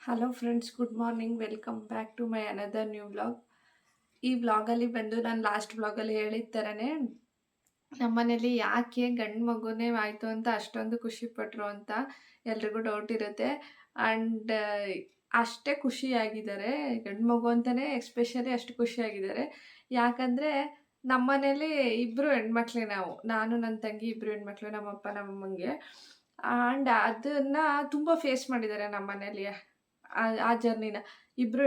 Hello friends, good morning. Welcome back to my another new vlog. ಈ ವ್ಲಾಗಲ್ಲಿ ಬಂದು ನಾನು ಲಾಸ್ಟ್ ವ್ಲಾಗಲ್ಲಿ ಹೇಳಿದ ಥರನೇ ನಮ್ಮನೇಲಿ ಯಾಕೆ ಗಂಡು ಮಗುನೇ ಆಯಿತು ಅಂತ ಅಷ್ಟೊಂದು ಖುಷಿಪಟ್ಟರು ಅಂತ ಎಲ್ರಿಗೂ ಡೌಟ್ ಇರುತ್ತೆ. ಆ್ಯಂಡ್ ಅಷ್ಟೇ ಖುಷಿಯಾಗಿದ್ದಾರೆ. ಗಂಡು ಮಗು ಅಂತಲೇ ಎಸ್ಪೆಷಲಿ ಅಷ್ಟು ಖುಷಿಯಾಗಿದ್ದಾರೆ. ಯಾಕಂದರೆ ನಮ್ಮನೇಲಿ ಇಬ್ಬರು ಹೆಣ್ಮಕ್ಳೇ ನಾವು. ನಾನು ನನ್ನ ತಂಗಿ ಇಬ್ಬರು ಹೆಣ್ಮಕ್ಳು, ನಮ್ಮಪ್ಪ ನಮ್ಮಮ್ಮಂಗೆ. ಆ್ಯಂಡ್ ಅದನ್ನು ತುಂಬ ಫೇಸ್ ಮಾಡಿದ್ದಾರೆ ನಮ್ಮನೇಲಿ. ಆ ಜರ್ನಿನ ಇಬ್ರು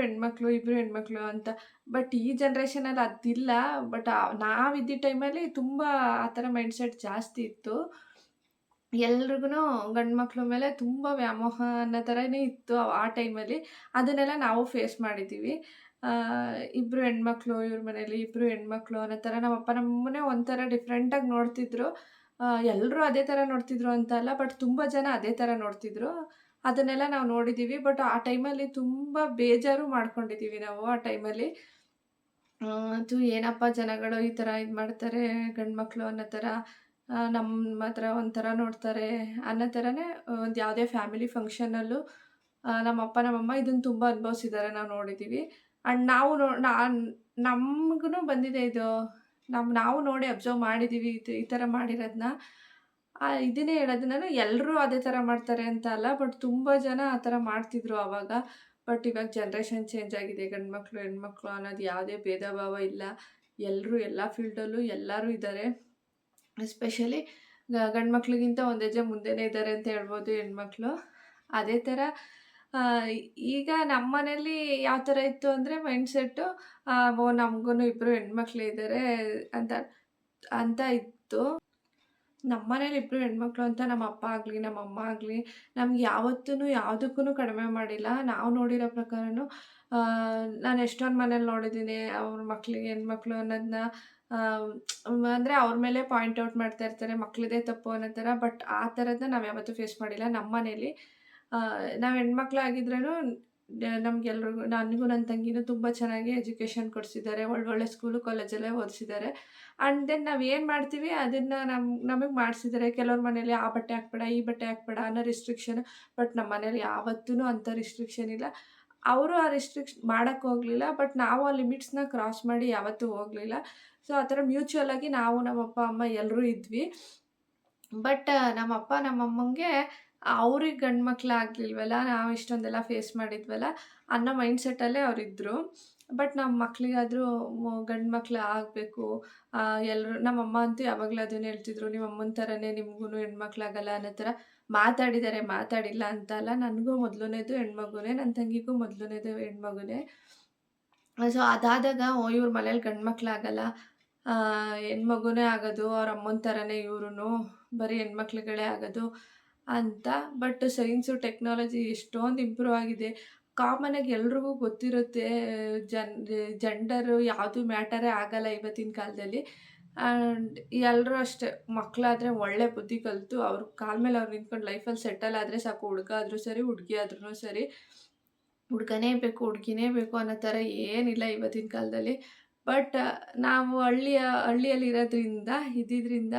ಹೆಣ್ಮಕ್ಳು ಅಂತ. ಬಟ್ ಈ ಜನ್ರೇಷನಲ್ಲಿ ಅದಿಲ್ಲ. ಬಟ್ ನಾವಿದ್ದ ಟೈಮಲ್ಲಿ ತುಂಬ ಆ ಥರ ಮೈಂಡ್‌ಸೆಟ್ ಜಾಸ್ತಿ ಇತ್ತು. ಎಲ್ರಿಗೂ ಗಂಡು ಮಕ್ಳ ಮೇಲೆ ತುಂಬ ವ್ಯಾಮೋಹ ಅನ್ನೋ ಥರನೇ ಇತ್ತು ಆ ಟೈಮಲ್ಲಿ. ಅದನ್ನೆಲ್ಲ ನಾವು ಫೇಸ್ ಮಾಡಿದ್ದೀವಿ. ಇಬ್ಬರು ಹೆಣ್ಮಕ್ಳು ಇವ್ರ ಮನೇಲಿ, ಇಬ್ಬರು ಹೆಣ್ಮಕ್ಳು ಅನ್ನೋ ಥರ ನಮ್ಮಪ್ಪ ನಮ್ಮಮ್ಮನೇ ಒಂಥರ ಡಿಫ್ರೆಂಟಾಗಿ ನೋಡ್ತಿದ್ರು. ಎಲ್ಲರೂ ಅದೇ ಥರ ನೋಡ್ತಿದ್ರು ಅಂತ ಅಲ್ಲ, ಬಟ್ ತುಂಬ ಜನ ಅದೇ ಥರ ನೋಡ್ತಿದ್ರು. ಅದನ್ನೆಲ್ಲ ನಾವು ನೋಡಿದ್ದೀವಿ. ಬಟ್ ಆ ಟೈಮಲ್ಲಿ ತುಂಬ ಬೇಜಾರು ಮಾಡ್ಕೊಂಡಿದ್ದೀವಿ ನಾವು ಆ ಟೈಮಲ್ಲಿ. ಅದು ಏನಪ್ಪ ಜನಗಳು ಈ ಥರ ಇದು ಮಾಡ್ತಾರೆ, ಗಂಡು ಮಕ್ಕಳು ಅನ್ನೋ ಥರ ನಮ್ಮ ಹತ್ರ ಒಂಥರ ನೋಡ್ತಾರೆ ಅನ್ನೋ ಥರನೇ ಒಂದು ಯಾವುದೇ ಫ್ಯಾಮಿಲಿ ಫಂಕ್ಷನಲ್ಲೂ ನಮ್ಮಪ್ಪ ನಮ್ಮಮ್ಮ ಇದನ್ನು ತುಂಬ ಅನುಭವಿಸಿದ್ದಾರೆ, ನಾವು ನೋಡಿದ್ದೀವಿ. ಆ್ಯಂಡ್ ನಾವು ನಮ್ಗೂ ಬಂದಿದೆ ಇದು. ನಾವು ನೋಡಿ ಅಬ್ಸರ್ವ್ ಮಾಡಿದ್ದೀವಿ ಈ ಥರ ಮಾಡಿರೋದನ್ನ. ಇದನ್ನೇ ಹೇಳೋದು ನಾನು, ಎಲ್ಲರೂ ಅದೇ ಥರ ಮಾಡ್ತಾರೆ ಅಂತ ಅಲ್ಲ, ಬಟ್ ತುಂಬ ಜನ ಆ ಥರ ಮಾಡ್ತಿದ್ರು ಆವಾಗ. ಬಟ್ ಇವಾಗ ಜನ್ರೇಷನ್ ಚೇಂಜ್ ಆಗಿದೆ. ಗಂಡು ಮಕ್ಕಳು ಹೆಣ್ಮಕ್ಳು ಅನ್ನೋದು ಯಾವುದೇ ಭೇದ ಭಾವ ಇಲ್ಲ. ಎಲ್ಲರೂ ಎಲ್ಲ ಫೀಲ್ಡಲ್ಲೂ ಎಲ್ಲರೂ ಇದ್ದಾರೆ. ಎಸ್ಪೆಷಲಿ ಗಂಡು ಮಕ್ಳಿಗಿಂತ ಒಂದು ಹೆಜ್ಜೆ ಮುಂದೆನೇ ಇದ್ದಾರೆ ಅಂತ ಹೇಳ್ಬೋದು ಹೆಣ್ಮಕ್ಳು. ಅದೇ ಥರ ಈಗ ನಮ್ಮ ಮನೇಲಿ ಯಾವ ಥರ ಇತ್ತು ಅಂದರೆ ಮೈಂಡ್‌ಸೆಟ್ಟು, ಓ ನಮಗೂ ಇಬ್ಬರು ಹೆಣ್ಮಕ್ಳೇ ಇದ್ದಾರೆ ಅಂತ ಅಂತ ಇತ್ತು. ನಮ್ಮನೇಲಿ ಇಬ್ಬರು ಹೆಣ್ಮಕ್ಳು ಅಂತ ನಮ್ಮ ಅಪ್ಪ ಆಗಲಿ, ನಮ್ಮ ಅಮ್ಮ ಆಗಲಿ ನಮ್ಗೆ ಯಾವತ್ತೂ ಯಾವುದಕ್ಕೂ ಕಡಿಮೆ ಮಾಡಿಲ್ಲ. ನಾವು ನೋಡಿರೋ ಪ್ರಕಾರನೂ ನಾನು ಎಷ್ಟೊಂದು ಮನೇಲಿ ನೋಡಿದ್ದೀನಿ, ಅವ್ರ ಮಕ್ಳಿಗೆ ಹೆಣ್ಮಕ್ಳು ಅನ್ನೋದನ್ನ ಅಂದರೆ ಅವ್ರ ಮೇಲೆ ಪಾಯಿಂಟ್ ಔಟ್ ಮಾಡ್ತಾ ಇರ್ತಾರೆ, ಮಕ್ಳದೇ ತಪ್ಪು ಅನ್ನೋ ಥರ. ಬಟ್ ಆ ಥರದ್ದನ್ನ ನಾವು ಯಾವತ್ತೂ ಫೇಸ್ ಮಾಡಿಲ್ಲ ನಮ್ಮ ಮನೇಲಿ. ನಾವು ಹೆಣ್ಮಕ್ಳಾಗಿದ್ರೂ ನಮ್ಗೆಲ್ರಿಗೂ, ನನಗೂ ನನ್ನ ತಂಗಿನೂ ತುಂಬ ಚೆನ್ನಾಗಿ ಎಜುಕೇಷನ್ ಕೊಡಿಸಿದ್ದಾರೆ. ಒಳ್ಳೊಳ್ಳೆ ಸ್ಕೂಲು, ಕಾಲೇಜಲ್ಲೇ ಓದಿಸಿದ್ದಾರೆ. ಆ್ಯಂಡ್ ದೆನ್ ನಾವು ಏನು ಮಾಡ್ತೀವಿ ಅದನ್ನು ನಮಗೆ ಮಾಡಿಸಿದ್ದಾರೆ. ಕೆಲವ್ರ ಮನೇಲಿ ಆ ಬಟ್ಟೆ ಹಾಕ್ಬೇಡ, ಈ ಬಟ್ಟೆ ಹಾಕ್ಬೇಡ ಅನ್ನೋ ರಿಸ್ಟ್ರಿಕ್ಷನ್. ಬಟ್ ನಮ್ಮ ಮನೇಲಿ ಯಾವತ್ತೂ ಅಂಥ ರಿಸ್ಟ್ರಿಕ್ಷನ್ ಇಲ್ಲ. ಅವರು ಆ ಮಾಡಕ್ಕೆ ಹೋಗಲಿಲ್ಲ. ಬಟ್ ನಾವು ಆ ಲಿಮಿಟ್ಸ್‌ನ ಕ್ರಾಸ್ ಮಾಡಿ ಯಾವತ್ತೂ ಹೋಗಲಿಲ್ಲ. ಸೊ ಆ ಥರ ಮ್ಯೂಚುವಲ್ ಆಗಿ ನಾವು, ನಮ್ಮ ಅಪ್ಪ, ಅಮ್ಮ ಎಲ್ಲರೂ ಇದ್ವಿ. ಬಟ್ ನಮ್ಮಪ್ಪ ನಮ್ಮಮ್ಮಂಗೆ ಅವ್ರಿಗೆ ಗಂಡು ಮಕ್ಳಾಗ್ಲಿಲ್ವಲ್ಲ, ನಾವು ಇಷ್ಟೊಂದೆಲ್ಲ ಫೇಸ್ ಮಾಡಿದ್ವಲ್ಲ ಅನ್ನೋ ಮೈಂಡ್‌ಸೆಟ್ಟಲ್ಲೇ ಅವರಿದ್ದರು. ಬಟ್ ನಮ್ಮ ಮಕ್ಳಿಗಾದರೂ ಗಂಡು ಮಕ್ಳು ಆಗಬೇಕು. ನಮ್ಮಮ್ಮ ಅಂತೂ ಯಾವಾಗಲೂ ಅದನ್ನೇ ಹೇಳ್ತಿದ್ರು, ನಿಮ್ಮ ಅಮ್ಮನ ಥರನೇ ನಿಮ್ಗೂ ಹೆಣ್ಮಕ್ಳಾಗಲ್ಲ ಅನ್ನೋ ಥರ ಮಾತಾಡಿದ್ದಾರೆ. ಮಾತಾಡಿಲ್ಲ ಅಂತ ಅಲ್ಲ. ನನಗೂ ಮೊದಲನೇದು ಹೆಣ್ಮಗುನೇ, ನನ್ನ ತಂಗಿಗೂ ಮೊದಲನೇದು ಹೆಣ್ಮಗುನೇ. ಸೊ ಅದಾದಾಗ ಇವ್ರ ಮನೇಲಿ ಗಂಡು ಮಕ್ಳಾಗಲ್ಲ, ಹೆಣ್ಮಗುನೇ ಆಗೋದು, ಅವ್ರ ಅಮ್ಮನ ಥರನೇ ಇವ್ರೂ ಬರೀ ಹೆಣ್ಮಕ್ಳುಗಳೇ ಆಗೋದು ಅಂತ. ಬಟ್ ಸೈನ್ಸು, ಟೆಕ್ನಾಲಜಿ ಎಷ್ಟೊಂದು ಇಂಪ್ರೂವ್ ಆಗಿದೆ. ಕಾಮನಾಗಿ ಎಲ್ರಿಗೂ ಗೊತ್ತಿರುತ್ತೆ, ಜೆಂಡರು ಯಾವುದು ಮ್ಯಾಟರೇ ಆಗಲ್ಲ ಇವತ್ತಿನ ಕಾಲದಲ್ಲಿ. ಆ್ಯಂಡ್ ಎಲ್ಲರೂ ಅಷ್ಟೇ, ಮಕ್ಕಳಾದರೆ ಒಳ್ಳೆ ಬುದ್ಧಿ ಕಲಿತು ಅವ್ರ ಕಾಲ ಮೇಲೆ ಅವ್ರು ನಿಂತ್ಕೊಂಡು ಲೈಫಲ್ಲಿ ಸೆಟಲ್ ಆದರೆ ಸಾಕು. ಹುಡುಗ ಆದರೂ ಸರಿ, ಹುಡುಗಿ ಆದ್ರೂ ಸರಿ, ಹುಡ್ಗನೇ ಬೇಕು, ಹುಡುಗಿನೇ ಬೇಕು ಅನ್ನೋ ಥರ ಏನಿಲ್ಲ ಇವತ್ತಿನ ಕಾಲದಲ್ಲಿ. ಬಟ್ ನಾವು ಹಳ್ಳಿಯಲ್ಲಿ ಇದ್ದಿದ್ದರಿಂದ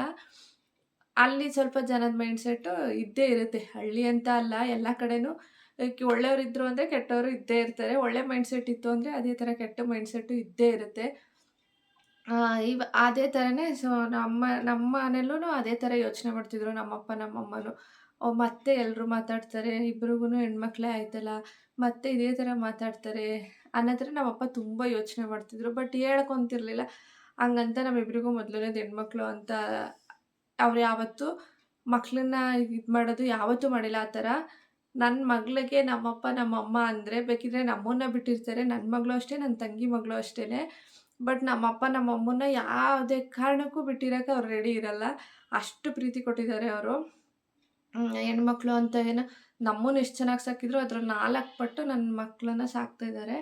ಅಲ್ಲಿ ಸ್ವಲ್ಪ ಜನದ ಮೈಂಡ್‌ಸೆಟ್ಟು ಇದ್ದೇ ಇರುತ್ತೆ. ಹಳ್ಳಿ ಅಂತ ಅಲ್ಲ, ಎಲ್ಲ ಕಡೆನೂ ಒಳ್ಳೆಯವರಿದ್ರು ಅಂದರೆ ಕೆಟ್ಟವರು ಇದ್ದೇ ಇರ್ತಾರೆ. ಒಳ್ಳೆ ಮೈಂಡ್‌ಸೆಟ್ ಇತ್ತು ಅಂದರೆ ಅದೇ ಥರ ಕೆಟ್ಟ ಮೈಂಡ್‌ಸೆಟ್ಟು ಇದ್ದೇ ಇರುತ್ತೆ. ಅದೇ ಥರನೇ. ಸೊ ನಮ್ಮ ಮನೇಲೂ ಅದೇ ಥರ ಯೋಚನೆ ಮಾಡ್ತಿದ್ರು ನಮ್ಮಪ್ಪ ನಮ್ಮಮ್ಮನೂ. ಮತ್ತೆ ಎಲ್ಲರೂ ಮಾತಾಡ್ತಾರೆ, ಇಬ್ರಿಗೂ ಹೆಣ್ಮಕ್ಳೇ ಆಯ್ತಲ್ಲ, ಮತ್ತೆ ಇದೇ ಥರ ಮಾತಾಡ್ತಾರೆ ಅನ್ನೋ ಥರ ನಮ್ಮಪ್ಪ ತುಂಬ ಯೋಚನೆ ಮಾಡ್ತಿದ್ರು. ಬಟ್ ಹೇಳ್ಕೊಂತಿರ್ಲಿಲ್ಲ. ಹಂಗಂತ ನಮ್ಮಿಬ್ರಿಗೂ ಮೊದಲನೇದು ಹೆಣ್ಮಕ್ಳು ಅಂತ ಅವ್ರು ಯಾವತ್ತೂ ಮಕ್ಳನ್ನ ಇದು ಮಾಡೋದು ಯಾವತ್ತೂ ಮಾಡಿಲ್ಲ ಆ ಥರ. ನನ್ನ ಮಗಳಿಗೆ ನಮ್ಮಪ್ಪ ನಮ್ಮಮ್ಮ ಅಂದರೆ ಬೇಕಿದ್ರೆ ನಮ್ಮನ್ನ ಬಿಟ್ಟಿರ್ತಾರೆ. ನನ್ನ ಮಗಳು ಅಷ್ಟೇ, ನನ್ನ ತಂಗಿ ಮಗಳು ಅಷ್ಟೇನೆ. ಬಟ್ ನಮ್ಮಪ್ಪ ನಮ್ಮಮ್ಮನ್ನ ಯಾವುದೇ ಕಾರಣಕ್ಕೂ ಬಿಟ್ಟಿರೋಕ್ಕೆ ಅವ್ರು ರೆಡಿ ಇರಲ್ಲ. ಅಷ್ಟು ಪ್ರೀತಿ ಕೊಟ್ಟಿದ್ದಾರೆ ಅವರು. ಹೆಣ್ಮಕ್ಳು ಅಂತ ಏನು ನಮ್ಮನ್ನ ಎಷ್ಟು ಚೆನ್ನಾಗಿ ಸಾಕಿದ್ರು ಅದ್ರಲ್ಲಿ 4 ಪಟ್ಟು ನನ್ನ ಮಕ್ಕಳನ್ನ ಸಾಕ್ತಾ ಇದ್ದಾರೆ.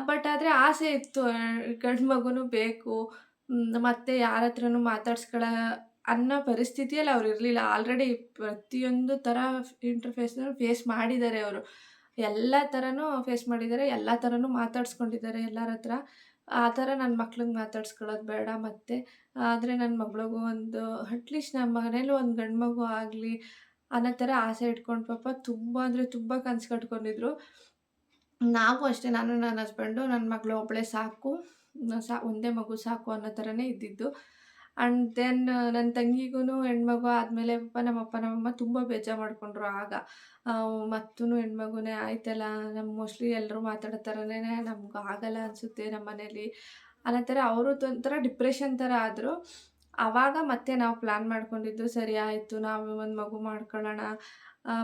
ಬಟ್ ಆದರೆ ಆಸೆ ಇತ್ತು, ಗಂಡು ಮಗುನೂ ಬೇಕು, ಮತ್ತೆ ಯಾರ ಹತ್ರನೂ ಮಾತಾಡ್ಸ್ಕೊಳ್ಳೋ ಅನ್ನೋ ಪರಿಸ್ಥಿತಿಯಲ್ಲಿ ಅವ್ರು ಇರಲಿಲ್ಲ. ಆಲ್ರೆಡಿ ಪ್ರತಿಯೊಂದು ಥರ ಇಂಟರ್ಫೇಸ್‌ನ ಫೇಸ್ ಮಾಡಿದ್ದಾರೆ ಅವರು. ಎಲ್ಲ ಥರನೂ ಫೇಸ್ ಮಾಡಿದ್ದಾರೆ, ಎಲ್ಲ ಥರನೂ ಮಾತಾಡ್ಸ್ಕೊಂಡಿದ್ದಾರೆ ಎಲ್ಲರ ಹತ್ರ. ಆ ಥರ ನನ್ನ ಮಕ್ಳಿಗೆ ಮಾತಾಡ್ಸ್ಕೊಳ್ಳೋದು ಬೇಡ ಮತ್ತೆ. ಆದರೆ ನನ್ನ ಮಗಳಿಗೂ ಒಂದು ಅಟ್ಲೀಸ್ಟ್ ನಮ್ಮ ಮನೇಲಿ ಒಂದು ಗಂಡು ಮಗು ಆಗಲಿ ಅನ್ನೋ ಥರ ಆಸೆ ಇಟ್ಕೊಂಡು ಪಾಪ ತುಂಬ ಅಂದರೆ ತುಂಬ ಕನಸು ಕಟ್ಕೊಂಡಿದ್ರು. ನಾವು ಅಷ್ಟೇ, ನಾನು ನನ್ನ ಹಸ್ಬೆಂಡು, ನನ್ನ ಮಗಳು ಒಬ್ಬಳೇ ಸಾಕು, ಒಂದೇ ಮಗು ಸಾಕು ಅನ್ನೋ ಥರನೇ ಇದ್ದಿದ್ದು. ಆ್ಯಂಡ್ ದೆನ್ ನನ್ನ ತಂಗಿಗೂ ಹೆಣ್ಮಗು ಆದಮೇಲೆ ಪಾಪ ನಮ್ಮಪ್ಪ ನಮ್ಮಮ್ಮ ತುಂಬ ಬೇಜಾರು ಮಾಡ್ಕೊಂಡ್ರು ಆಗ. ಮತ್ತೂ ಹೆಣ್ಮಗುನೇ ಆಯ್ತಲ್ಲ, ಮೋಸ್ಟ್ಲಿ ಎಲ್ಲರೂ ಮಾತಾಡೋ ಥರನೇ ನಮ್ಗೆ ಆಗಲ್ಲ ಅನಿಸುತ್ತೆ ನಮ್ಮ ಮನೇಲಿ ಅನ್ನೋ ಥರ ಅವರು ಒಂಥರ ಡಿಪ್ರೆಷನ್ ಥರ ಆದರು. ಆವಾಗ ಮತ್ತೆ ನಾವು ಪ್ಲ್ಯಾನ್ ಮಾಡ್ಕೊಂಡಿದ್ದು, ಸರಿ ಆಯಿತು ನಾವು ಒಂದು ಮಗು ಮಾಡ್ಕೊಳ್ಳೋಣ.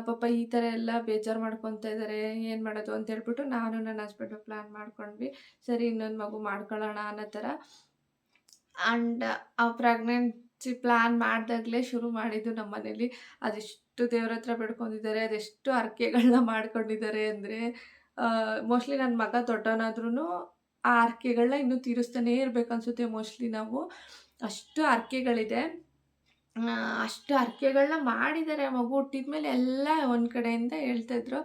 ಪಾಪ ಈ ಥರ ಎಲ್ಲ ಬೇಜಾರು ಮಾಡ್ಕೊತಾ ಇದ್ದಾರೆ, ಏನು ಮಾಡೋದು ಅಂತ ಹೇಳ್ಬಿಟ್ಟು ನಾನು ನನ್ನ ಹಸ್ಬೆಂಡು ಪ್ಲ್ಯಾನ್ ಮಾಡ್ಕೊಂಡ್ವಿ. ಸರಿ ಇನ್ನೊಂದು ಮಗು ಮಾಡ್ಕೊಳ್ಳೋಣ ಅನ್ನೋ ಥರ. ಆ್ಯಂಡ್ ಆ ಪ್ರೆಗ್ನೆನ್ಸಿ ಪ್ಲ್ಯಾನ್ ಮಾಡಿದಾಗಲೇ ಶುರು ಮಾಡಿದ್ದು ನಮ್ಮ ಮನೇಲಿ. ಅದೆಷ್ಟು ದೇವ್ರ ಹತ್ರ ಬೇಡ್ಕೊಂಡಿದ್ದಾರೆ, ಅದೆಷ್ಟು ಹರಕೆಗಳನ್ನ ಮಾಡ್ಕೊಂಡಿದ್ದಾರೆ ಅಂದರೆ, ಮೋಸ್ಟ್ಲಿ ನನ್ನ ಮಗ ದೊಡ್ಡವನಾದ್ರೂ ಆ ಹರಕೆಗಳನ್ನ ಇನ್ನೂ ತೀರಿಸ್ತಾನೇ ಇರ್ಬೇಕು ಅನಿಸುತ್ತೆ ಮೋಸ್ಟ್ಲಿ ನಾವು. ಅಷ್ಟು ಹರಕೆಗಳಿದೆ. ಅಷ್ಟು ಹರಕೆಗಳನ್ನ ಮಾಡಿದ್ದಾರೆ. ಮಗು ಹುಟ್ಟಿದ್ಮೇಲೆ ಎಲ್ಲ ಒಂದು ಕಡೆಯಿಂದ ಹೇಳ್ತಾಯಿದ್ರು.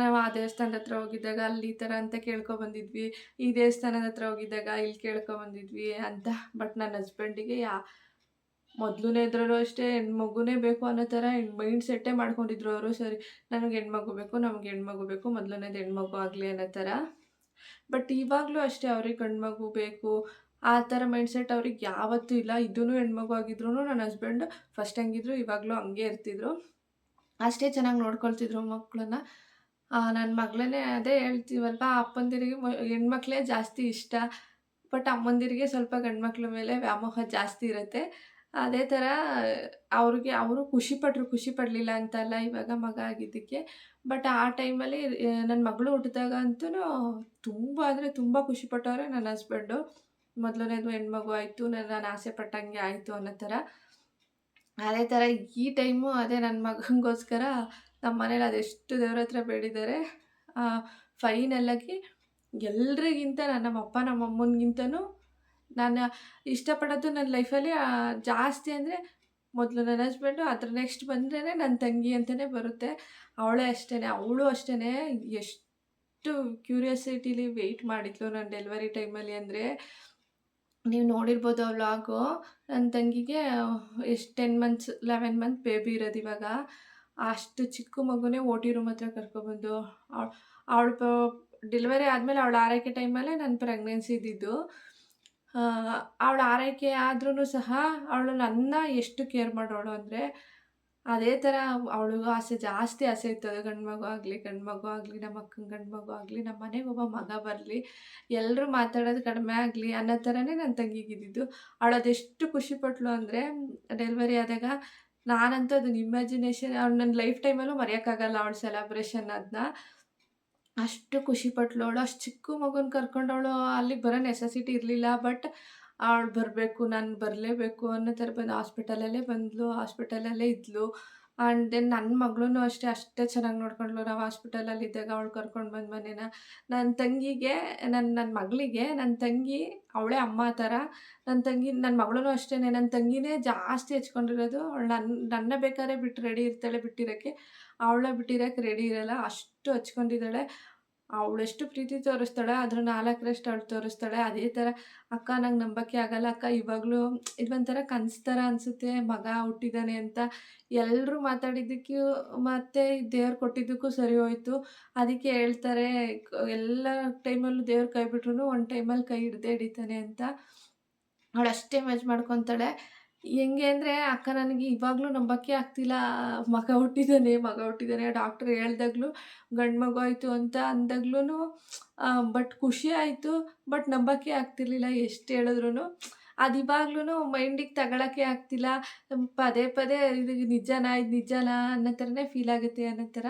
ನಾವು ಆ ದೇವಸ್ಥಾನದ ಹತ್ರ ಹೋಗಿದ್ದಾಗ ಅಲ್ಲಿ ಈ ಥರ ಅಂತ ಕೇಳ್ಕೊಬಂದಿದ್ವಿ, ಈ ದೇವಸ್ಥಾನದ ಹತ್ರ ಹೋಗಿದ್ದಾಗ ಇಲ್ಲಿ ಕೇಳ್ಕೊಬಂದಿದ್ವಿ ಅಂತ. ಬಟ್ ನನ್ನ ಹಸ್ಬೆಂಡಿಗೆ ಮೊದಲನೇದ್ರಲ್ಲೂ ಅಷ್ಟೇ ಹೆಣ್ಮಗುನೇ ಬೇಕು ಅನ್ನೋ ಥರ ಮೈಂಡ್ ಸೆಟ್ಟೇ ಮಾಡ್ಕೊಂಡಿದ್ರು ಅವರು. ಸರಿ ನನಗೆ ಹೆಣ್ಮಗು ಬೇಕು, ನಮ್ಗೆ ಹೆಣ್ಮಗು ಬೇಕು, ಮೊದಲನೇದು ಹೆಣ್ಮಗು ಆಗಲಿ ಅನ್ನೋ ಥರ. ಬಟ್ ಇವಾಗಲೂ ಅಷ್ಟೇ ಅವ್ರಿಗೆ ಗಂಡು ಮಗು ಬೇಕು ಆ ಥರ ಮೈಂಡ್ಸೆಟ್ ಅವ್ರಿಗೆ ಯಾವತ್ತೂ ಇಲ್ಲ. ಇದೂ ಹೆಣ್ಮಗು ಆಗಿದ್ರೂ ನನ್ನ ಹಸ್ಬೆಂಡ್ ಫಸ್ಟ್ ಹೆಂಗಿದ್ರು ಇವಾಗಲೂ ಹಂಗೆ ಇರ್ತಿದ್ರು. ಅಷ್ಟೇ ಚೆನ್ನಾಗಿ ನೋಡ್ಕೊಳ್ತಿದ್ರು ಮಕ್ಕಳನ್ನ. ನನ್ನ ಮಗಳನ್ನೇ ಅದೇ ಹೇಳ್ತೀವಲ್ವ, ಅಪ್ಪಂದಿರಿಗೆ ಹೆಣ್ಮಕ್ಳೇ ಜಾಸ್ತಿ ಇಷ್ಟ. ಬಟ್ ಅಮ್ಮಂದಿರಿಗೆ ಸ್ವಲ್ಪ ಗಂಡು ಮಕ್ಳ ಮೇಲೆ ವ್ಯಾಮೋಹ ಜಾಸ್ತಿ ಇರುತ್ತೆ. ಅದೇ ಥರ ಅವರು ಖುಷಿ ಪಡಲಿಲ್ಲ ಅಂತಲ್ಲ ಇವಾಗ ಮಗ ಆಗಿದ್ದಕ್ಕೆ. ಬಟ್ ಆ ಟೈಮಲ್ಲಿ ನನ್ನ ಮಗಳು ಹುಟ್ಟಿದಾಗ ಅಂತೂ ತುಂಬ ಅಂದರೆ ತುಂಬ ಖುಷಿಪಟ್ಟವ್ರೆ ನನ್ನ ಹಸ್ಬೆಂಡು. ಮೊದಲನೇದು ಹೆಣ್ಮಗು ಆಯಿತು, ನಾನು ಆಸೆ ಪಟ್ಟಂಗೆ ಆಯಿತು ಅನ್ನೋ ಥರ. ಅದೇ ಥರ ಈ ಟೈಮು ಅದೇ ನನ್ನ ಮಗನಿಗೋಸ್ಕರ ನಮ್ಮ ಮನೇಲಿ ಅದೆಷ್ಟು ದೇವ್ರ ಹತ್ರ ಬೇಡಿದ್ದಾರೆ. ಫೈನಲಾಗಿ ಎಲ್ರಿಗಿಂತ ನಮ್ಮಪ್ಪ ನಮ್ಮಮ್ಮನಿಗಿಂತನೂ ನಾನು ಇಷ್ಟಪಡೋದು ನನ್ನ ಲೈಫಲ್ಲಿ ಜಾಸ್ತಿ ಅಂದರೆ ಮೊದಲು ನನ್ನ ಹಸ್ಬೆಂಡು, ಅದ್ರ ನೆಕ್ಸ್ಟ್ ಬಂದ್ರೇ ನನ್ನ ತಂಗಿ ಅಂತಲೇ ಬರುತ್ತೆ. ಅವಳೇ ಅಷ್ಟೇ, ಅವಳು ಅಷ್ಟೇ ಎಷ್ಟು ಕ್ಯೂರಿಯಾಸಿಟಿಲಿ ವೆಯ್ಟ್ ಮಾಡಿದ್ಲು ನನ್ನ ಡೆಲಿವರಿ ಟೈಮಲ್ಲಿ ಅಂದರೆ, ನೀವು ನೋಡಿರ್ಬೋದು ಆ ವ್ಲಾಗು. ನನ್ನ ತಂಗಿಗೆ ಎಷ್ಟು 10 ಮಂತ್ಸ್ 11 ಮಂತ್ ಬೇಬಿ ಇರೋದು ಇವಾಗ. ಅಷ್ಟು ಚಿಕ್ಕ ಮಗುನೇ OT ರೂಮ್ ಹತ್ರ ಕರ್ಕೊಬಂದು ಅವಳು ಡೆಲಿವರಿ ಆದಮೇಲೆ ಅವಳ ಆರೈಕೆ ಟೈಮಲ್ಲೇ ನನ್ನ ಪ್ರೆಗ್ನೆನ್ಸಿ ಇದ್ದಿದ್ದು. ಅವಳ ಆರೈಕೆ ಆದ್ರೂ ಸಹ ಅವಳು ನನ್ನ ಎಷ್ಟು ಕೇರ್ ಮಾಡೋಳು ಅಂದರೆ, ಅದೇ ಥರ ಅವಳಿಗೂ ಜಾಸ್ತಿ ಆಸೆ ಇತ್ತು. ಅದು ಗಂಡು ಮಗು ಆಗಲಿ ನಮ್ಮ ಅಕ್ಕಂಗೆ ಗಂಡು ಮಗು ಆಗಲಿ, ನಮ್ಮ ಮನೆಗೆ ಒಬ್ಬ ಮಗ ಬರಲಿ, ಎಲ್ಲರೂ ಮಾತಾಡೋದು ಕಡಿಮೆ ಆಗಲಿ ಅನ್ನೋ ಥರನೇ ನನ್ನ ತಂಗಿಗಿದ್ದಿದ್ದು. ಅವಳು ಅದೆಷ್ಟು ಖುಷಿಪಟ್ಲು ಅಂದರೆ ಡೆಲಿವರಿ ಆದಾಗ, ನಾನಂತೂ ಅದನ್ನ ಇಮ್ಯಾಜಿನೇಷನ್ ನನ್ನ ಲೈಫ್ ಟೈಮಲ್ಲೂ ಮರೆಯೋಕ್ಕಾಗಲ್ಲ ಅವಳ ಸೆಲೆಬ್ರೇಷನ್ ಅದನ್ನ. ಅಷ್ಟು ಖುಷಿಪಟ್ಲು ಅವಳು. ಅಷ್ಟು ಚಿಕ್ಕ ಮಗುನ ಕರ್ಕೊಂಡವಳು ಅಲ್ಲಿಗೆ ಬರೋ ನೆಸೆಸಿಟಿ ಇರಲಿಲ್ಲ. ಬಟ್ ಅವಳು ಬರಬೇಕು, ನಾನು ಬರಲೇಬೇಕು ಅನ್ನೋ ಥರ ಬಂದು ಹಾಸ್ಪಿಟಲಲ್ಲೇ ಬಂದಳು, ಹಾಸ್ಪಿಟಲಲ್ಲೇ ಇದ್ದಳು. ಆ್ಯಂಡ್ ದೆನ್ ನನ್ನ ಮಗಳೂ ಅಷ್ಟೇ ಚೆನ್ನಾಗಿ ನೋಡ್ಕೊಂಡ್ಳು. ನಾವು ಹಾಸ್ಪಿಟಲಲ್ಲಿದ್ದಾಗ ಅವಳು ಕರ್ಕೊಂಡು ಬಂದು ಮನೇನ. ನನ್ನ ತಂಗಿಗೆ ನನ್ನ ಮಗಳಿಗೆ ನನ್ನ ತಂಗಿ ಅವಳೇ ಅಮ್ಮ ಥರ. ನನ್ನ ಮಗಳೂ ಅಷ್ಟೇ, ನನ್ನ ತಂಗಿನೇ ಜಾಸ್ತಿ ಹೆಚ್ಕೊಂಡಿರೋದು. ಅವಳು ನನ್ನ ಬೇಕಾದ್ರೆ ಬಿಟ್ಟು ರೆಡಿ ಇರ್ತಾಳೆ ಬಿಟ್ಟಿರೋಕ್ಕೆ, ಅವಳ ಬಿಟ್ಟಿರೋಕ್ಕೆ ರೆಡಿ ಇರೋಲ್ಲ, ಅಷ್ಟು ಹಚ್ಕೊಂಡಿದ್ದಾಳೆ. ಅವಳೆಷ್ಟು ಪ್ರೀತಿ ತೋರಿಸ್ತಾಳೆ, ಅದ್ರ 4ರಷ್ಟು ಅವಳು ತೋರಿಸ್ತಾಳೆ. ಅದೇ ಥರ ಅಕ್ಕ ನಂಗೆ ನಂಬೋಕ್ಕೆ ಆಗಲ್ಲ ಅಕ್ಕ, ಇವಾಗಲೂ ಇದೊಂಥರ ಕನಸು ಥರ ಅನಿಸುತ್ತೆ ಮಗ ಹುಟ್ಟಿದ್ದಾನೆ ಅಂತ. ಎಲ್ಲರೂ ಮಾತಾಡಿದ್ದಕ್ಕೂ ಮತ್ತು ದೇವ್ರು ಕೊಟ್ಟಿದ್ದಕ್ಕೂ ಸರಿ ಹೋಯಿತು. ಅದಕ್ಕೆ ಹೇಳ್ತಾರೆ, ಎಲ್ಲ ಟೈಮಲ್ಲೂ ದೇವ್ರು ಕೈ ಬಿಟ್ರೂ ಒಂದು ಟೈಮಲ್ಲಿ ಕೈ ಹಿಡ್ದೇ ಹಿಡಿತಾನೆ ಅಂತ. ಅವಳು ಅಷ್ಟೇ ಇಮೇಜ್ ಮಾಡ್ಕೊತಾಳೆ. ಹೆಂಗೆ ಅಂದರೆ, ಅಕ್ಕ ನನಗೆ ಇವಾಗಲೂ ನಂಬೋಕ್ಕೆ ಆಗ್ತಿಲ್ಲ, ಮಗ ಹುಟ್ಟಿದ್ದಾನೆ ಡಾಕ್ಟ್ರ್ ಹೇಳ್ದಾಗ್ಲೂ ಗಂಡು ಮಗು ಆಯಿತು ಅಂತ ಅಂದಾಗ್ಲೂ ಬಟ್ ಖುಷಿ ಆಯಿತು. ಬಟ್ ನಂಬೋಕ್ಕೆ ಆಗ್ತಿರ್ಲಿಲ್ಲ ಎಷ್ಟು ಹೇಳಿದ್ರೂ. ಅದು ಇವಾಗ್ಲೂ ಮೈಂಡಿಗೆ ತಗೊಳಕ್ಕೆ ಆಗ್ತಿಲ್ಲ. ಪದೇ ಇದು ನಿಜನಾ ಅನ್ನೋ ಥರನೇ ಫೀಲ್ ಆಗುತ್ತೆ ಅನ್ನೋ ಥರ.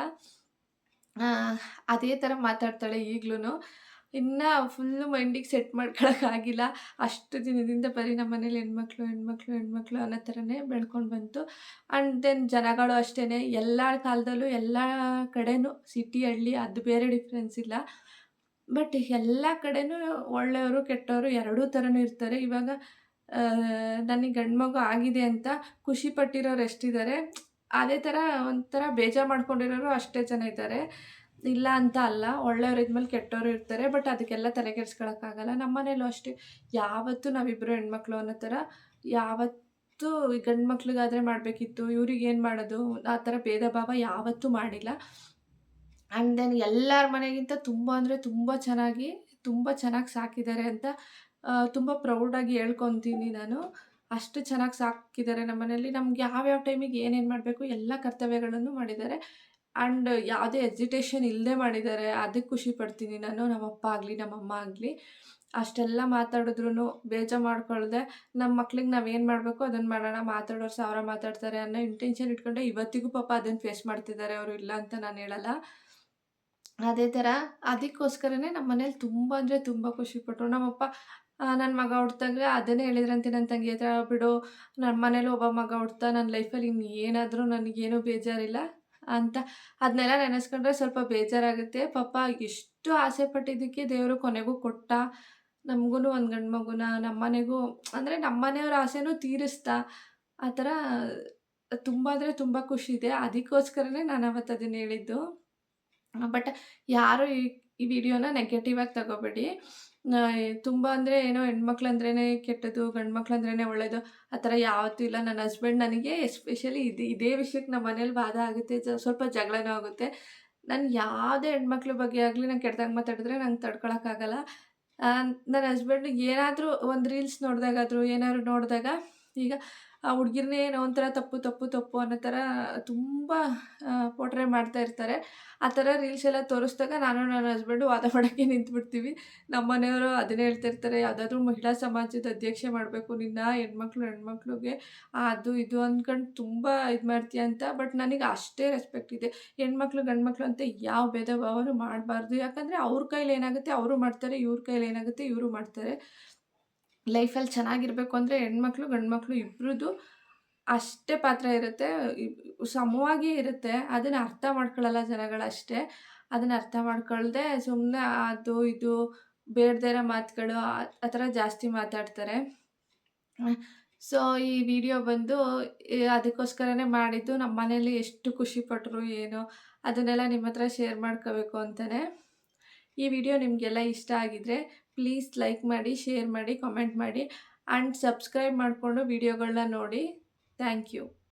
ಅದೇ ಥರ ಮಾತಾಡ್ತಾಳೆ ಈಗ್ಲೂ. ಇನ್ನು ಫುಲ್ಲು ಮೈಂಡಿಗೆ ಸೆಟ್ ಮಾಡ್ಕೊಳಕ್ಕಾಗಿಲ್ಲ. ಅಷ್ಟು ದಿನದಿಂದ ಬರೀ ನಮ್ಮ ಮನೇಲಿ ಹೆಣ್ಮಕ್ಳು ಅನ್ನೋ ಥರನೇ ಬೆಳ್ಕೊಂಡು ಬಂತು. ಆ್ಯಂಡ್ ದೆನ್ ಜನಗಳು ಅಷ್ಟೇ, ಎಲ್ಲ ಕಾಲದಲ್ಲೂ ಎಲ್ಲ ಕಡೆನೂ ಸಿಟಿ ಹಳ್ಳಿ ಅದು ಬೇರೆ ಡಿಫ್ರೆನ್ಸ್ ಇಲ್ಲ. ಬಟ್ ಎಲ್ಲ ಕಡೆನೂ ಒಳ್ಳೆಯವರು ಕೆಟ್ಟವರು ಎರಡೂ ಥರನೂ ಇರ್ತಾರೆ. ಇವಾಗ ನನಗೆ ಗಂಡು ಮಗು ಆಗಿದೆ ಅಂತ ಖುಷಿ ಪಟ್ಟಿರೋರು ಎಷ್ಟಿದ್ದಾರೆ, ಅದೇ ಥರ ಒಂಥರ ಬೇಜಾರು ಮಾಡ್ಕೊಂಡಿರೋರು ಅಷ್ಟೇ ಜನ ಇದ್ದಾರೆ. ಇಲ್ಲ ಅಂತ ಅಲ್ಲ, ಒಳ್ಳೆಯವ್ರು ಇದ್ಮೇಲೆ ಕೆಟ್ಟವರು ಇರ್ತಾರೆ. ಬಟ್ ಅದಕ್ಕೆಲ್ಲ ತಲೆ ಕೆಡಿಸ್ಕೊಳಕ್ಕಾಗಲ್ಲ. ನಮ್ಮ ಮನೇಲೂ ಅಷ್ಟೇ, ಯಾವತ್ತೂ ನಾವಿಬ್ಬರು ಹೆಣ್ಮಕ್ಳು ಅನ್ನೋ ಥರ ಯಾವತ್ತೂ ಗಂಡು ಮಕ್ಳಿಗಾದ್ರೆ ಮಾಡಬೇಕಿತ್ತು, ಇವ್ರಿಗೇನು ಮಾಡೋದು, ಆ ಥರ ಭೇದ ಭಾವ ಯಾವತ್ತೂ ಮಾಡಿಲ್ಲ. ಆ್ಯಂಡ್ ದೆನ್ ಎಲ್ಲರ ಮನೆಗಿಂತ ತುಂಬ ಅಂದರೆ ತುಂಬ ಚೆನ್ನಾಗಿ ಸಾಕಿದ್ದಾರೆ ಅಂತ ತುಂಬ ಪ್ರೌಡಾಗಿ ಹೇಳ್ಕೊಂತೀನಿ ನಾನು. ಅಷ್ಟು ಚೆನ್ನಾಗಿ ಸಾಕಿದ್ದಾರೆ ನಮ್ಮನೇಲಿ. ನಮ್ಗೆ ಯಾವ್ಯಾವ ಟೈಮಿಗೆ ಏನೇನು ಮಾಡಬೇಕು ಎಲ್ಲ ಕರ್ತವ್ಯಗಳನ್ನು ಮಾಡಿದ್ದಾರೆ. ಆ್ಯಂಡ್ ಯಾವುದೇ ಎಜಿಟೇಷನ್ ಇಲ್ಲದೆ ಮಾಡಿದ್ದಾರೆ. ಅದಕ್ಕೆ ಖುಷಿ ಪಡ್ತೀನಿ ನಾನು. ನಮ್ಮಪ್ಪ ಆಗಲಿ, ನಮ್ಮಮ್ಮ ಆಗಲಿ ಅಷ್ಟೆಲ್ಲ ಮಾತಾಡಿದ್ರೂ ಬೇಜಾರು ಮಾಡ್ಕೊಳ್ದೆ ನಮ್ಮ ಮಕ್ಳಿಗೆ ನಾವೇನು ಮಾಡಬೇಕೋ ಅದನ್ನು ಮಾಡೋಣ, ಮಾತಾಡೋರು 1000 ಮಾತಾಡ್ತಾರೆ ಅನ್ನೋ ಇಂಟೆನ್ಷನ್ ಇಟ್ಕೊಂಡೆ ಇವತ್ತಿಗೂ ಪಾಪ ಅದನ್ನು ಫೇಸ್ ಮಾಡ್ತಿದ್ದಾರೆ ಅವರು, ಇಲ್ಲ ಅಂತ ನಾನು ಹೇಳಲ್ಲ. ಅದೇ ಥರ ಅದಕ್ಕೋಸ್ಕರನೇ ನಮ್ಮ ಮನೇಲಿ ತುಂಬ ಅಂದರೆ ತುಂಬ ಖುಷಿಪಟ್ಟರು. ನಮ್ಮಪ್ಪ ನನ್ನ ಮಗ ಹುಟ್ದಾಗ ಅದನ್ನೇ ಹೇಳಿದ್ರಂತೆ ನನ್ನ ತಂಗಿ ಹತ್ರ, "ಬಿಡು ನಮ್ಮ ಮನೇಲಿ ಒಬ್ಬ ಮಗ ಹುಟ್ದ, ನನ್ನ ಲೈಫಲ್ಲಿ ಇನ್ನೇನಾದರೂ ನನಗೇನು ಬೇಜಾರಿಲ್ಲ" ಅಂತ. ಅದನ್ನೆಲ್ಲ ನೆನೆಸ್ಕೊಂಡ್ರೆ ಸ್ವಲ್ಪ ಬೇಜಾರಾಗುತ್ತೆ. ಪಾಪ ಎಷ್ಟು ಆಸೆ ಪಟ್ಟಿದ್ದಕ್ಕೆ ದೇವರು ಕೊನೆಗೂ ಕೊಟ್ಟ. ನಮಗೂ ಒಂದು ಗಂಡು ಮಗುನ, ನಮ್ಮನೆಗೂ ಅಂದರೆ ನಮ್ಮನೆಯವ್ರ ಆಸೆನೂ ತೀರಿಸ್ದ. ಆ ಥರ ತುಂಬ ಅಂದರೆ ತುಂಬ ಖುಷಿ ಇದೆ. ಅದಕ್ಕೋಸ್ಕರನೇ ನಾನು ಅವತ್ತು ಅದನ್ನ ಹೇಳಿದ್ದು. ಬಟ್ ಯಾರು ಈ ವಿಡಿಯೋನ ನೆಗೆಟಿವ್ ಆಗಿ ತಗೋಬೇಡಿ. ತುಂಬ ಅಂದರೆ ಏನೋ ಹೆಣ್ಮಕ್ಳಂದ್ರೇ ಕೆಟ್ಟದ್ದು, ಗಂಡು ಮಕ್ಳಂದ್ರೇ ಒಳ್ಳೆಯದು ಆ ಥರ ಯಾವತ್ತೂ ಇಲ್ಲ. ನನ್ನ ಹಸ್ಬೆಂಡ್ ನನಗೆ ಎಸ್ಪೆಷಲಿ ಇದೇ ವಿಷಯಕ್ಕೆ ನಮ್ಮ ಮನೇಲಿ ವಾದ ಆಗುತ್ತೆ, ಸ್ವಲ್ಪ ಜಗಳನೂ ಆಗುತ್ತೆ. ನಾನು ಯಾವುದೇ ಹೆಣ್ಮಕ್ಳ ಬಗ್ಗೆ ಆಗಲಿ ನಾನು ಕೆಟ್ಟದಾಗಿ ಮಾತಾಡಿದ್ರೆ ನಂಗೆ ತಡ್ಕೊಳಕ್ಕಾಗಲ್ಲ. ನನ್ನ ಹಸ್ಬೆಂಡ್ ಏನಾದರೂ ಒಂದು ರೀಲ್ಸ್ ನೋಡಿದಾಗಾದರೂ ಏನಾದ್ರು ನೋಡಿದಾಗ ಈಗ ಆ ಹುಡ್ಗಿರ್ನೇ ಏನೋ ಒಂಥರ ತಪ್ಪು ಅನ್ನೋ ಥರ ತುಂಬ ಪೋಟ್ರೆ ಮಾಡ್ತಾ ಇರ್ತಾರೆ. ಆ ಥರ ರೀಲ್ಸ್ ಎಲ್ಲ ತೋರಿಸ್ದಾಗ ನಾನು ನನ್ನ ಹಸ್ಬೆಂಡು ವಾದ ಮಾಡೋಕ್ಕೆ ನಿಂತುಬಿಡ್ತೀವಿ. ನಮ್ಮ ಮನೆಯವರು ಅದನ್ನೇ ಹೇಳ್ತಿರ್ತಾರೆ, "ಯಾವುದಾದ್ರೂ ಮಹಿಳಾ ಸಮಾಜದ ಅಧ್ಯಕ್ಷೆ ಮಾಡಬೇಕು ನಿನ್ನ, ಹೆಣ್ಮಕ್ಳಿಗೆ ಅದು ಇದು ಅಂದ್ಕೊಂಡು ತುಂಬ ಇದು ಮಾಡ್ತೀಯ" ಅಂತ. ಬಟ್ ನನಗೆ ಅಷ್ಟೇ ರೆಸ್ಪೆಕ್ಟ್ ಇದೆ. ಹೆಣ್ಮಕ್ಳು ಗಂಡು ಮಕ್ಳು ಅಂತ ಯಾವ ಭೇದ ಭಾವನೂ ಮಾಡಬಾರ್ದು. ಯಾಕಂದರೆ ಅವ್ರ ಕೈಲಿ ಏನಾಗುತ್ತೆ ಅವರು ಮಾಡ್ತಾರೆ, ಇವ್ರ ಕೈಲಿ ಏನಾಗುತ್ತೆ ಇವರು ಮಾಡ್ತಾರೆ. ಲೈಫಲ್ಲಿ ಚೆನ್ನಾಗಿರ್ಬೇಕು ಅಂದರೆ ಹೆಣ್ಮಕ್ಳು ಗಂಡು ಮಕ್ಳು ಇಬ್ರದ್ದು ಅಷ್ಟೇ ಪಾತ್ರ ಇರುತ್ತೆ. ಸಮವಾಗಿಯೇ ಇರುತ್ತೆ. ಅದನ್ನು ಅರ್ಥ ಮಾಡ್ಕೊಳ್ಳಲ್ಲ ಜನಗಳಷ್ಟೇ. ಅದನ್ನ ಅರ್ಥ ಮಾಡ್ಕೊಳ್ದೆ ಸುಮ್ಮನೆ ಅದು ಇದು ಬೇಡದೇ ಇರೋ ಮಾತುಗಳು ಆ ಥರ ಜಾಸ್ತಿ ಮಾತಾಡ್ತಾರೆ. ಸೊ ಈ ವಿಡಿಯೋ ಬಂದು ಅದಕ್ಕೋಸ್ಕರನೇ ಮಾಡಿದ್ದು. ನಮ್ಮ ಮನೇಲಿ ಎಷ್ಟು ಖುಷಿಪಟ್ಟರು ಏನೋ ಅದನ್ನೆಲ್ಲ ನಿಮ್ಮ ಹತ್ರ ಶೇರ್ ಮಾಡ್ಕೋಬೇಕು ಅಂತಲೇ. ಈ ವಿಡಿಯೋ ನಿಮಗೆಲ್ಲ ಇಷ್ಟ ಆಗಿದ್ದರೆ ಪ್ಲೀಸ್ ಲೈಕ್ ಮಾಡಿ, ಶೇರ್ ಮಾಡಿ, ಕಾಮೆಂಟ್ ಮಾಡಿ ಆ್ಯಂಡ್ ಸಬ್ಸ್ಕ್ರೈಬ್ ಮಾಡಿಕೊಂಡು ವಿಡಿಯೋಗಳನ್ನ ನೋಡಿ. Thank you.